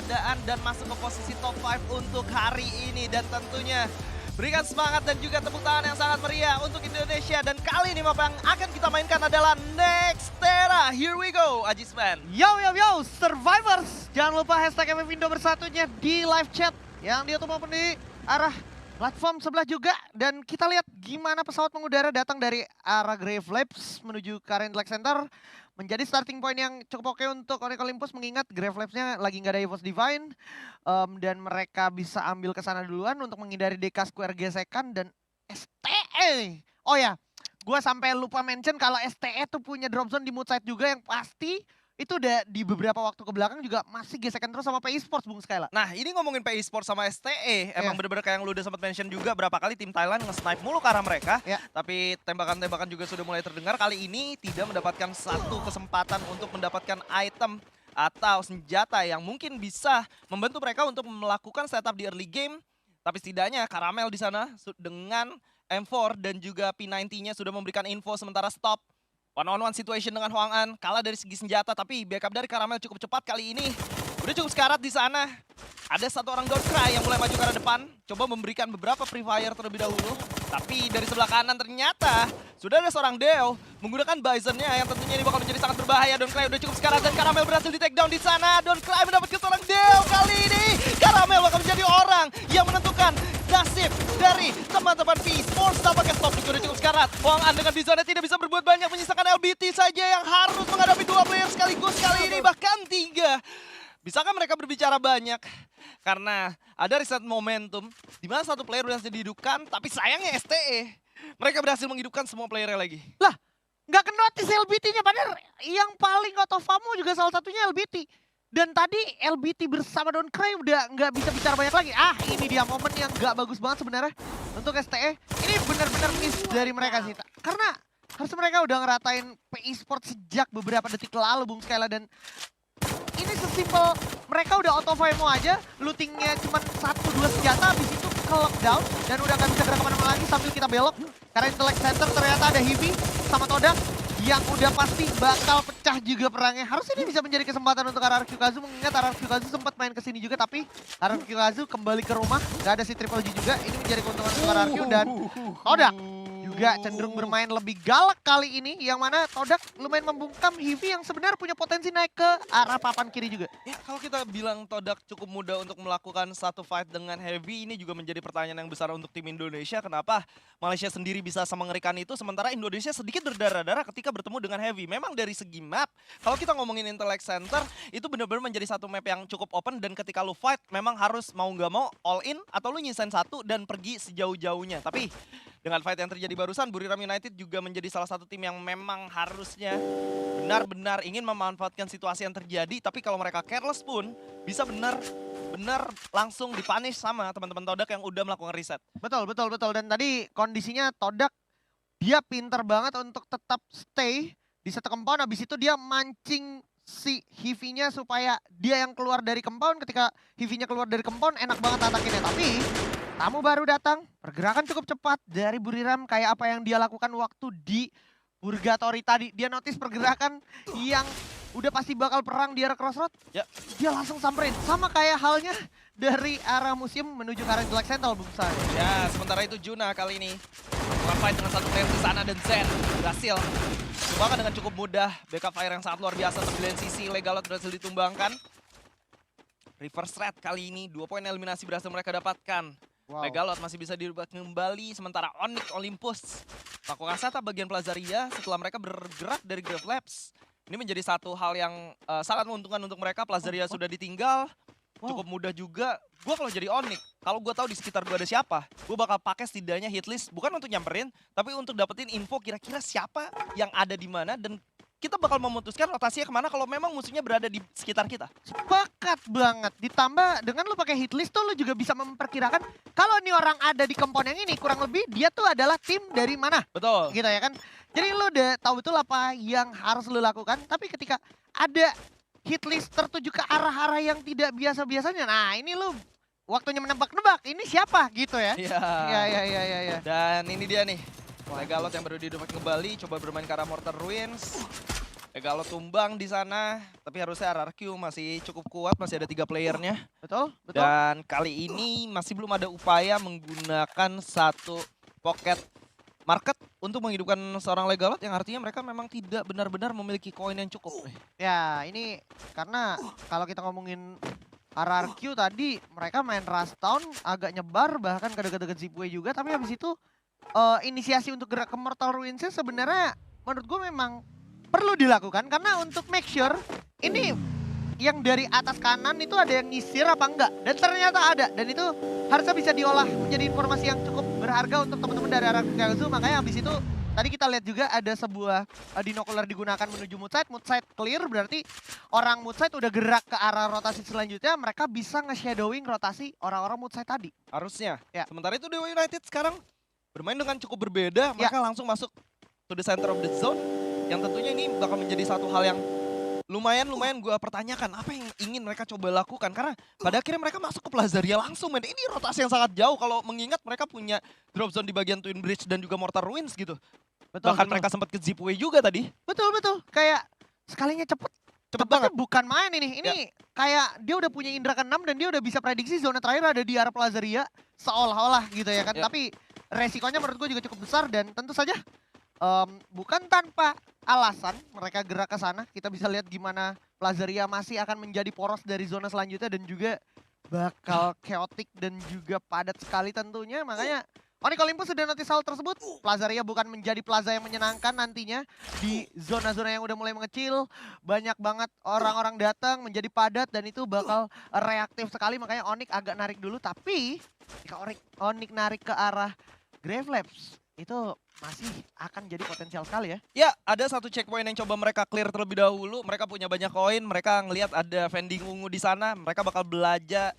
keadaan dan masuk ke posisi top 5 untuk hari ini. Dan tentunya berikan semangat dan juga tepuk tangan yang sangat meriah untuk Indonesia. Dan kali ini map yang akan kita mainkan adalah Nextera. Here we go, Ajisman. Yo, Survivors! Jangan lupa hashtag MFindo bersatunya di live chat yang di YouTube maupun di arah platform sebelah juga. Dan kita lihat gimana pesawat mengudara datang dari arah Grave Labs menuju Current Lag Center. Menjadi starting point yang cukup oke untuk Onyx Olympus, mengingat Grave Labs-nya lagi nggak ada EVOS Divine. Dan mereka bisa ambil ke sana duluan untuk menghindari DK Square gesekan dan STE. Oh ya, gue sampai lupa mention kalau STE tuh punya drop zone di mood side juga yang pasti itu udah di beberapa waktu ke belakang juga masih gesekan terus sama PI Sports, Bung Skyla. Nah, ini ngomongin PI Sports sama STE, emang Iya. bener-bener kayak yang lu udah sempat mention juga berapa kali tim Thailand nge-snipe mulu ke arah mereka. Iya. Tapi tembakan-tembakan juga sudah mulai terdengar. Kali ini tidak mendapatkan satu kesempatan untuk mendapatkan item atau senjata yang mungkin bisa membantu mereka untuk melakukan setup di early game. Tapi setidaknya Karamel di sana dengan M4 dan juga P90-nya sudah memberikan info sementara stop. One-on-one situation dengan Hwang An, kalah dari segi senjata, tapi backup dari Karamel cukup cepat kali ini. Udah cukup sekarat di sana. Ada satu orang Downfry yang mulai maju ke arah depan, coba memberikan beberapa Free Fire terlebih dahulu. Tapi dari sebelah kanan ternyata sudah ada seorang Deo menggunakan Bison-nya yang tentunya ini bakal menjadi sangat berbahaya. Downfry udah cukup sekarat dan Karamel berhasil di take down di sana. Downfry mendapatkan seorang Deo kali ini. Karamel bakal menjadi orang yang menentukan nasib dari teman-teman P-Sports. Tampaknya stop juga udah cukup sekarat. Hwang An dengan Bison tidak bisa berbuat banyak, menyisakan LBT saja yang harus menghadapi dua player sekaligus kali ini, bahkan tiga. Bisakah mereka berbicara banyak? Karena ada reset momentum di mana satu player berhasil dihidupkan, tapi sayangnya STE. Mereka berhasil menghidupkan semua playernya lagi. Lah, nggak kenotis LBT-nya, padahal yang paling out of famo juga salah satunya LBT. Dan tadi LBT bersama Doncry udah nggak bisa bicara banyak lagi. Ah, ini dia momen yang nggak bagus banget sebenarnya untuk STE. Ini benar-benar miss dari mereka sih. Karena harusnya mereka udah ngeratain PI Sports sejak beberapa detik lalu, Bung Skyla. Dan ini sesimpel mereka udah auto FIMO aja, lootingnya cuma 1-2 senjata, habis itu ke lockdown dan udah gak bisa gerak kemana-mana lagi sambil kita belok. Karena Intellect Center ternyata ada Hivi sama Todak yang udah pasti bakal pecah juga perangnya. Harusnya ini bisa menjadi kesempatan untuk RRQ Kazu, mengingat RRQ Kazu sempat main kesini juga, tapi RRQ Kazu kembali ke rumah, gak ada si Triple G juga. Ini menjadi keuntungan untuk RRQ dan Todak juga cenderung bermain lebih galak kali ini, yang mana Todak lumayan membungkam Hivi yang sebenarnya punya potensi naik ke arah papan kiri juga. Ya, kalau kita bilang Todak cukup mudah untuk melakukan satu fight dengan Heavy, ini juga menjadi pertanyaan yang besar untuk tim Indonesia. Kenapa Malaysia sendiri bisa semengerikan itu, sementara Indonesia sedikit berdarah-darah ketika bertemu dengan Heavy. Memang dari segi map, kalau kita ngomongin Intellect Center, itu benar-benar menjadi satu map yang cukup open, dan ketika lu fight, memang harus mau nggak mau all in, atau lu nyisain satu dan pergi sejauh-jauhnya. Tapi dengan fight yang terjadi barusan, Buriram United juga menjadi salah satu tim yang memang harusnya benar-benar ingin memanfaatkan situasi yang terjadi. Tapi kalau mereka careless pun, bisa benar-benar langsung dipunish sama teman-teman Todak yang udah melakukan reset. Betul. Dan tadi kondisinya Todak, dia pinter banget untuk tetap stay di satu compound. Habis itu dia mancing si Hivi-nya supaya dia yang keluar dari compound. Ketika Hivi-nya keluar dari compound, enak banget atakinnya. Tapi tamu baru datang, pergerakan cukup cepat dari Buriram, kayak apa yang dia lakukan waktu di Purgatory tadi. Dia notice pergerakan yang udah pasti bakal perang di arah Crossroad. Ya. Dia langsung samperin. Sama kayak halnya dari arah museum menuju ke arah Black Central, Bung Say. Ya, sementara itu Juna kali ini melakukan fight dengan satu player di sana, dan Zen berhasil tumbangkan dengan cukup mudah. Backup fire yang sangat luar biasa untuk di lane sisi. Legalot berhasil ditumbangkan. Reverse threat kali ini, 2 poin eliminasi berhasil mereka dapatkan. Wow. Legalot masih bisa dirubah kembali, sementara Onyx Olympus melakukan setup bagian Plazaria setelah mereka bergerak dari Grave Labs. Ini menjadi satu hal yang sangat menguntungkan untuk mereka. Plazaria sudah ditinggal, cukup mudah juga. Gue kalau jadi Onyx, kalau gue tahu di sekitar gue ada siapa, gue bakal pakai setidaknya hitlist, bukan untuk nyamperin, tapi untuk dapetin info kira-kira siapa yang ada di mana, dan kita bakal memutuskan rotasinya kemana kalau memang musuhnya berada di sekitar kita. Sepakat banget. Ditambah dengan lu pakai hitlist tuh lu juga bisa memperkirakan kalau ini orang ada di compound yang ini, kurang lebih dia tuh adalah tim dari mana. Betul. Gitu ya kan. Jadi lu udah tahu betul apa yang harus lu lakukan. Tapi ketika ada hitlist tertuju ke arah-arah yang tidak biasa-biasanya, nah ini lu waktunya menebak-nebak. Ini siapa gitu ya. Iya. Iya. Dan ini dia nih. Legalot yang baru dihidupkan kembali, coba bermain ke arah Mortar Ruins. Kalau tumbang di sana, tapi harusnya RRQ masih cukup kuat, masih ada 3 playernya. Betul, betul. Dan kali ini masih belum ada upaya menggunakan satu pocket market untuk menghidupkan seorang Legalot yang artinya mereka memang tidak benar-benar memiliki koin yang cukup. Ya, ini karena kalau kita ngomongin RRQ tadi, mereka main Rush Town agak nyebar, bahkan ke deket-deket Zipway juga, tapi habis itu inisiasi untuk gerak ke Mortal Ruins-nya sebenarnya menurut gue memang perlu dilakukan, karena untuk make sure ini yang dari atas kanan itu ada yang nyisir apa enggak, dan ternyata ada, dan itu harusnya bisa diolah menjadi informasi yang cukup berharga untuk teman-teman dari RRQ Kaozu. Makanya habis itu tadi kita lihat juga ada sebuah dinokular digunakan menuju mood side clear, berarti orang mood side udah gerak ke arah rotasi selanjutnya, mereka bisa nge-shadowing rotasi orang-orang mood side tadi. Harusnya. Ya. Sementara itu Dewa United sekarang bermain dengan cukup berbeda, mereka langsung masuk to the center of the zone, yang tentunya ini bakal menjadi satu hal yang lumayan gue pertanyakan, apa yang ingin mereka coba lakukan, karena pada akhirnya mereka masuk ke Plazaria langsung, men. Ini rotasi yang sangat jauh kalau mengingat mereka punya drop zone di bagian Twin Bridge dan juga Mortar Ruins gitu. Bahkan mereka sempat ke Zipway juga tadi. Betul, kayak sekalinya cepet banget, bukan main ini kayak dia udah punya indra ke-6 dan dia udah bisa prediksi zona terakhir ada di arah Plazaria seolah-olah gitu ya kan. Tapi resikonya menurut gue juga cukup besar, dan tentu saja bukan tanpa alasan mereka gerak ke sana. Kita bisa lihat gimana Plazaria masih akan menjadi poros dari zona selanjutnya dan juga bakal chaotic dan juga padat sekali tentunya. Makanya Onyx Olympus sudah notice hal tersebut. Plazaria bukan menjadi plaza yang menyenangkan nantinya di zona-zona yang udah mulai mengecil. Banyak banget orang-orang datang menjadi padat dan itu bakal reaktif sekali. Makanya Onyx agak narik dulu, tapi jika Onyx narik ke arah Grave Labs itu masih akan jadi potensial sekali ya. Ya, ada satu checkpoint yang coba mereka clear terlebih dahulu. Mereka punya banyak koin, mereka ngelihat ada vending ungu di sana. Mereka bakal belanja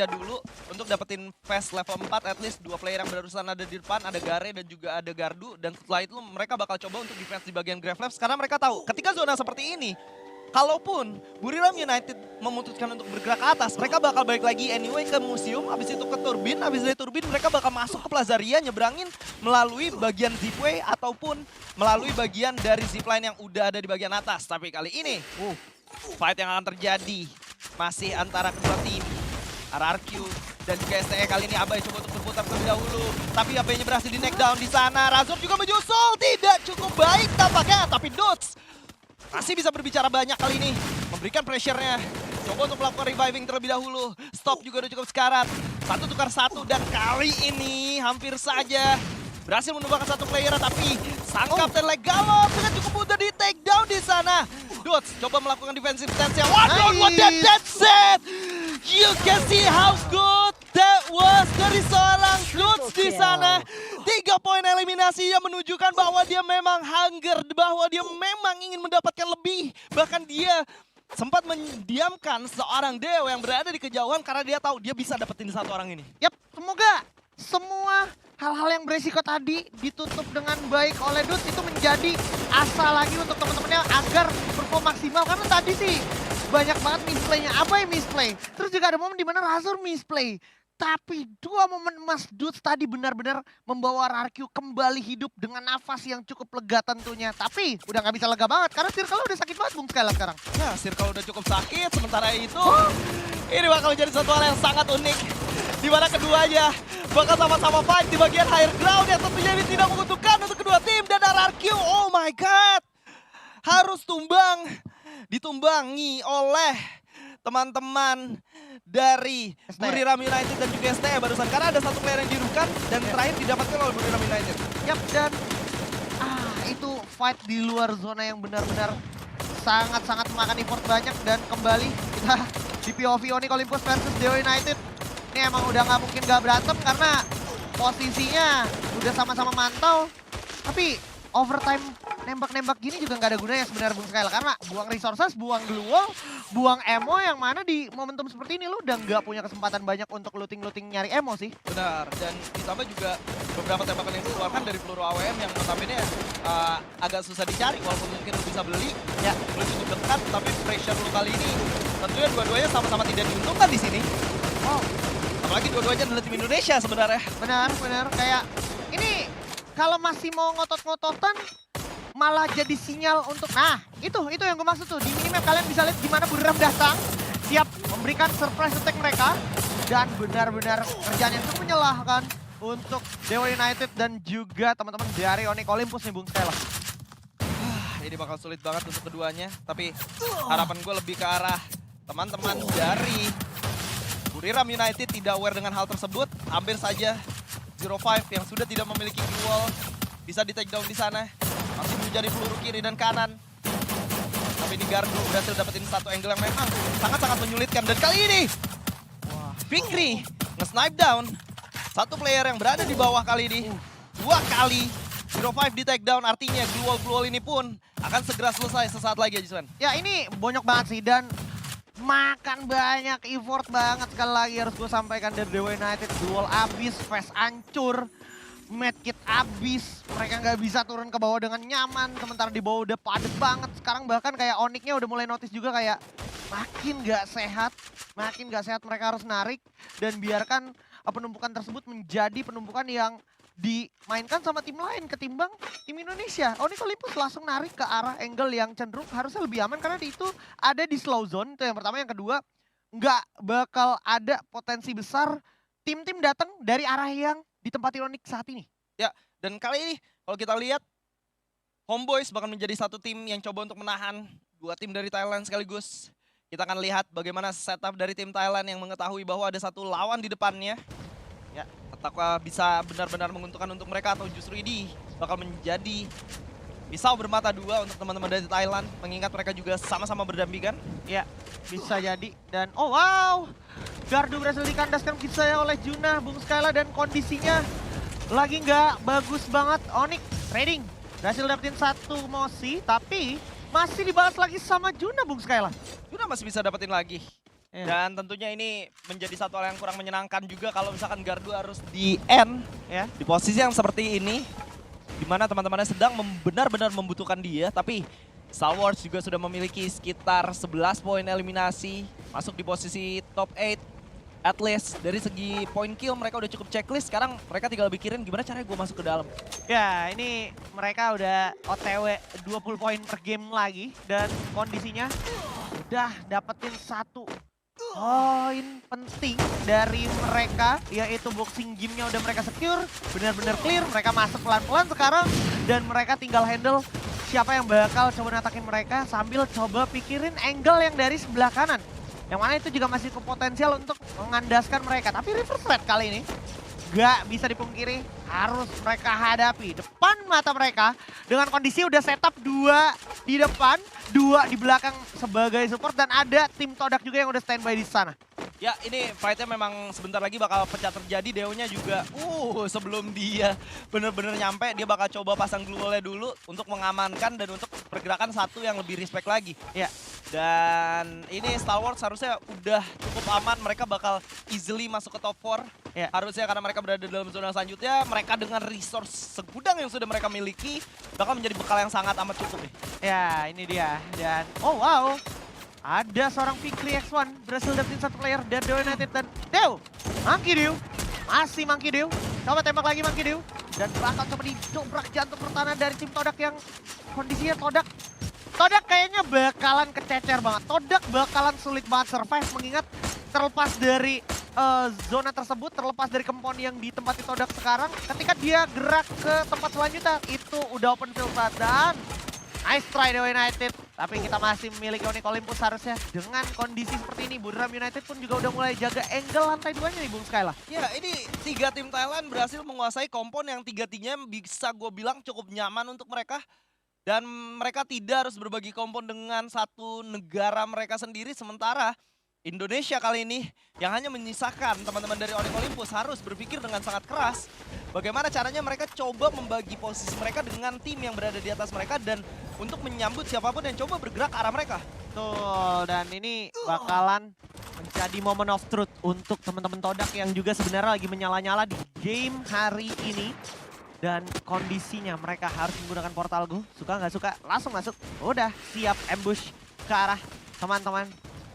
dulu untuk dapetin fast level 4, at least 2 player yang barusan ada di depan, ada Gare dan juga ada Gardu. Dan setelah itu mereka bakal coba untuk defense di bagian Grave Labs, karena mereka tahu ketika zona seperti ini, kalaupun Buriram United memutuskan untuk bergerak ke atas, mereka bakal balik lagi anyway ke museum, habis itu ke turbin, habis dari turbin mereka bakal masuk ke Plazaria, nyebrangin melalui bagian zipway ataupun melalui bagian dari zipline yang udah ada di bagian atas. Tapi kali ini, fight yang akan terjadi masih antara kedua tim, RRQ dan juga STE. Kali ini Abai coba untuk berputar terlebih dahulu, tapi Abai-nya berhasil di neck down di sana. Razor juga menyusul, tidak cukup baik tampaknya, tapi Dots masih bisa berbicara banyak kali ini, memberikan pressure-nya. Coba untuk melakukan reviving terlebih dahulu. Stop juga udah cukup sekarat. 1 tukar 1, dan kali ini hampir saja berhasil menumbangkan 1 player, tapi sang Kapten Legalot dengan cukup mudah di take down di sana. Dots coba melakukan defensive stance-nya. One that's it! You can see how good that was dari seorang Dots di sana. 3 poin eliminasi yang menunjukkan bahwa dia memang hunger, bahwa dia memang ingin mendapatkan lebih. Bahkan dia sempat mendiamkan seorang Dewa yang berada di kejauhan karena dia tahu dia bisa dapetin 1 orang ini. Yap, semoga semua hal-hal yang beresiko tadi ditutup dengan baik oleh Dots, itu menjadi asa lagi untuk teman-temannya agar perform maksimal. Karena tadi sih banyak banget misplaynya. Apa yang misplay? Terus juga ada momen di mana Razor misplay. Tapi 2 momen emas Dots tadi benar-benar membawa RRQ kembali hidup dengan nafas yang cukup lega tentunya. Tapi udah nggak bisa lega banget karena Circle udah sakit banget Bung Skyla sekarang. Ya, Circle udah cukup sakit, sementara itu ini bakal menjadi satu hal yang sangat unik, di mana keduanya bakal sama-sama fight di bagian higher ground yang tentunya ini tidak menguntungkan untuk kedua tim. Dan RRQ, oh my god, harus ditumbangi oleh teman-teman dari Buriram United dan juga STE barusan, karena ada 1 player yang dirugikan dan terakhir didapatkan oleh Buriram United. Yap, dan itu fight di luar zona yang benar-benar sangat-sangat memakan effort banyak. Dan kembali kita di POV Onyx Olympus versus Dewa United. Ini emang udah nggak mungkin gak berantem karena posisinya udah sama-sama mantau. Tapi overtime nembak-nembak gini juga nggak ada gunanya sebenarnya Bung Skyla, karena buang resources, buang glue wall, buang ammo, yang mana di momentum seperti ini lu udah nggak punya kesempatan banyak untuk looting-looting nyari ammo sih. Benar, dan ditambah juga beberapa tembakan yang dikeluarkan dari peluru AWM yang notabene agak susah dicari, walaupun mungkin lu bisa beli, ya lu cukup dekat, tapi pressure lu kali ini tentunya dua-duanya sama-sama tidak diuntungkan di sini. Oh, apalagi dua-duanya adalah tim Indonesia sebenarnya. Benar, kayak ini kalau masih mau ngotot-ngototan, malah jadi sinyal untuk, nah itu yang gue maksud tuh. Di minimap kalian bisa lihat gimana Buram datang, siap memberikan surprise attack mereka. Dan benar-benar kerjaan yang cukup menyalahkan untuk Dewa United dan juga teman-teman dari Onyx Olympus nih Bung Stella. Ini bakal sulit banget untuk keduanya, tapi harapan gue lebih ke arah teman-teman dari Buriram United tidak aware dengan hal tersebut. Hampir saja 05 yang sudah tidak memiliki wall bisa di take down di sana. Masih menjadi peluru kiri dan kanan. Tapi ini Gardu berhasil dapetin satu angle yang memang sangat-sangat menyulitkan. Dan kali ini, Fikri nge-snipe down satu player yang berada di bawah kali ini. 2 kali 05 di take down, artinya glue wall ini pun akan segera selesai sesaat lagi ya Jiswan. Ya ini bonyok banget sih dan makan banyak effort banget sekali lagi harus gue sampaikan dari Dewa United. Duel abis, face hancur, medkit abis, mereka nggak bisa turun ke bawah dengan nyaman, sementara di bawah udah padet banget. Sekarang bahkan kayak Onyxnya udah mulai notice juga kayak makin nggak sehat mereka harus narik dan biarkan penumpukan tersebut menjadi penumpukan yang dimainkan sama tim lain ketimbang tim Indonesia. Onyx Olympus langsung narik ke arah angle yang cenderung harusnya lebih aman karena itu ada di slow zone. Itu yang pertama. Yang kedua, nggak bakal ada potensi besar tim-tim datang dari arah yang ditempati Onyx saat ini. Ya, dan kali ini kalau kita lihat Homeboys bakal menjadi satu tim yang coba untuk menahan 2 tim dari Thailand sekaligus. Kita akan lihat bagaimana setup dari tim Thailand yang mengetahui bahwa ada satu lawan di depannya. Ya, apakah bisa benar-benar menguntungkan untuk mereka atau justru ini bakal menjadi pisau bermata dua untuk teman-teman dari Thailand, mengingat mereka juga sama-sama berdampingan. Ya, bisa jadi. Dan oh wow, Gardu berhasil dikandaskan bisa ya oleh Junah, Bung Skyla, dan kondisinya lagi nggak bagus banget. Onyx trading berhasil dapetin satu mosi, tapi masih dibalas lagi sama Junah, Bung Skyla. Junah masih bisa dapetin lagi. Ya. Dan tentunya ini menjadi satu hal yang kurang menyenangkan juga kalau misalkan Gardu harus di end Ya. di posisi yang seperti ini, di mana teman-temannya sedang benar-benar membutuhkan dia, tapi Star Wars juga sudah memiliki sekitar 11 poin eliminasi, masuk di posisi top 8. At least dari segi point kill mereka udah cukup checklist, sekarang mereka tinggal pikirin gimana caranya gue masuk ke dalam. Ya, ini mereka udah OTW 20 poin per game lagi dan kondisinya udah dapetin satu poin penting dari mereka, yaitu boxing game-nya udah mereka secure, benar-benar clear, mereka masuk pelan-pelan sekarang dan mereka tinggal handle siapa yang bakal coba natakin mereka sambil coba pikirin angle yang dari sebelah kanan. Yang mana itu juga masih kepotensial untuk mengandaskan mereka, tapi reverse threat kali ini gak bisa dipungkiri harus mereka hadapi. Depan mata mereka dengan kondisi udah setup 2 di depan, 2 di belakang sebagai support dan ada tim Todak juga yang udah standby di sana. Ya, ini fight-nya memang sebentar lagi bakal pecah terjadi. Deonya juga, sebelum dia bener-bener nyampe, dia bakal coba pasang glue wall-nya dulu untuk mengamankan dan untuk pergerakan satu yang lebih respect lagi. Ya. Dan ini Star Wars harusnya udah cukup aman, mereka bakal easily masuk ke top 4. Ya. Harusnya karena mereka berada dalam zona selanjutnya, mereka dengan resource segudang yang sudah mereka miliki, bakal menjadi bekal yang sangat amat cukup nih. Ya, ini dia. Dan oh wow, ada seorang Fikri X1 berhasil dapetin satu player dari Dewa United dan Dew. Monkey Dew, masih Monkey Dew. Coba tembak lagi Monkey Dew. Dan bakal coba didobrak jantung pertahanan dari tim Todak yang kondisinya Todak kayaknya bakalan kececer banget. Todak bakalan sulit banget survive mengingat terlepas dari zona tersebut, terlepas dari kempon yang ditempati Todak sekarang, ketika dia gerak ke tempat selanjutnya, itu udah open field dan nice try Dewa United. Tapi kita masih memiliki Onyx Olympus harusnya. Dengan kondisi seperti ini, Buriram United pun juga udah mulai jaga angle lantai 2-nya nih Bung Skyla. Ya, ini 3 tim Thailand berhasil menguasai kompon yang 3-3-nya bisa gue bilang cukup nyaman untuk mereka. Dan mereka tidak harus berbagi kompon dengan satu negara mereka sendiri, sementara Indonesia kali ini yang hanya menyisakan teman-teman dari Onyx Olympus harus berpikir dengan sangat keras bagaimana caranya mereka coba membagi posisi mereka dengan tim yang berada di atas mereka dan untuk menyambut siapapun yang coba bergerak ke arah mereka. Betul, dan ini bakalan menjadi moment of truth untuk teman-teman Todak yang juga sebenarnya lagi menyala-nyala di game hari ini. Dan kondisinya mereka harus menggunakan portal go, suka nggak suka langsung masuk. Udah siap ambush ke arah teman-teman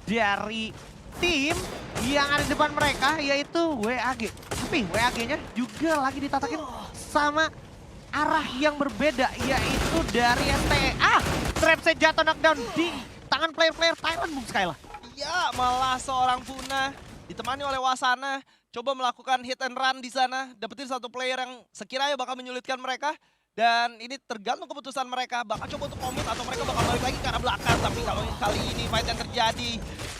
dari tim yang ada di depan mereka, yaitu WAG. Tapi WAG-nya juga lagi ditatakin sama arah yang berbeda, yaitu dari STE. Trapset jatuh knockdown di tangan player-player Thailand, Bung Skyla. Ya, malah seorang Puna ditemani oleh Wasana coba melakukan hit and run di sana, dapetin satu player yang sekiranya bakal menyulitkan mereka. Dan ini tergantung keputusan mereka, bakal coba untuk komit atau mereka bakal balik lagi ke arah belakang. Tapi kalau kali ini fight yang terjadi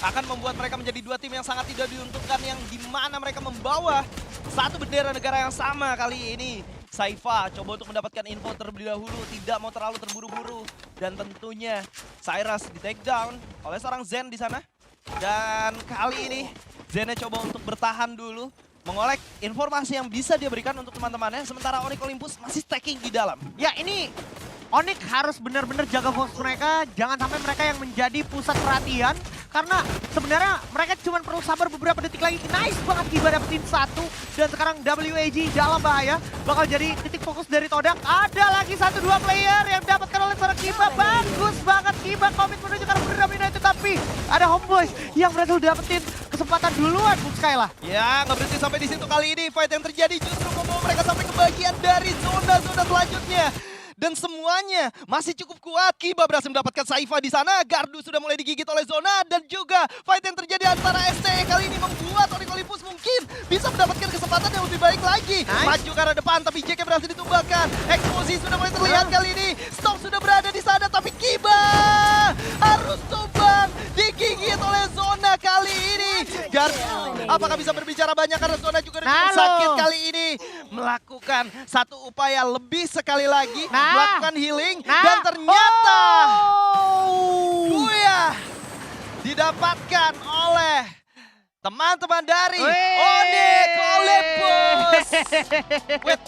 akan membuat mereka menjadi dua tim yang sangat tidak diuntungkan, yang dimana mereka membawa satu bendera negara yang sama kali ini. Saifa coba untuk mendapatkan info terlebih dahulu, tidak mau terlalu terburu-buru. Dan tentunya Cyrus di take down oleh seorang Zen di sana. Dan kali ini Zennya coba untuk bertahan dulu, mengolek informasi yang bisa dia berikan untuk teman-temannya, sementara Onyx Olympus masih stacking di dalam. Ya, ini Onyx harus benar-benar jaga fokus mereka, jangan sampai mereka yang menjadi pusat perhatian. Karena sebenarnya mereka cuma perlu sabar beberapa detik lagi. Nice banget Kiba dapetin satu. Dan sekarang WAG dalam bahaya. Bakal jadi titik fokus dari Todak. Ada lagi 1-2 player yang didapatkan oleh seorang Kiba. Bagus banget Kiba komit menuju ke arah Berdam United. Tapi ada Homeboys yang berhasil dapetin kesempatan duluan, Bung Skyla. Ya, nggak berhenti sampai di situ kali ini. Fight yang terjadi justru membawa mereka sampai ke bagian dari zona-zona selanjutnya. Dan semuanya masih cukup kuat. Kiba berhasil mendapatkan Saifa di sana. Gardu sudah mulai digigit oleh zona. Dan juga fight yang terjadi antara STE kali ini membuat Onyx Olympus mungkin bisa mendapatkan kesempatan yang lebih baik lagi. Nice. Maju ke arah depan, tapi Jack berhasil ditumbangkan. Eksplosif sudah mulai terlihat kali ini. Stop sudah berada di sana, tapi Kiba harus tumbang. Digigit oleh zona kali ini. Gardu, apakah bisa berbicara banyak karena zona juga cukup sakit kali ini. Melakukan satu upaya lebih sekali lagi. Melakukan healing. Dan ternyata Kuya didapatkan oleh teman-teman dari Onyx Olympus. Wait,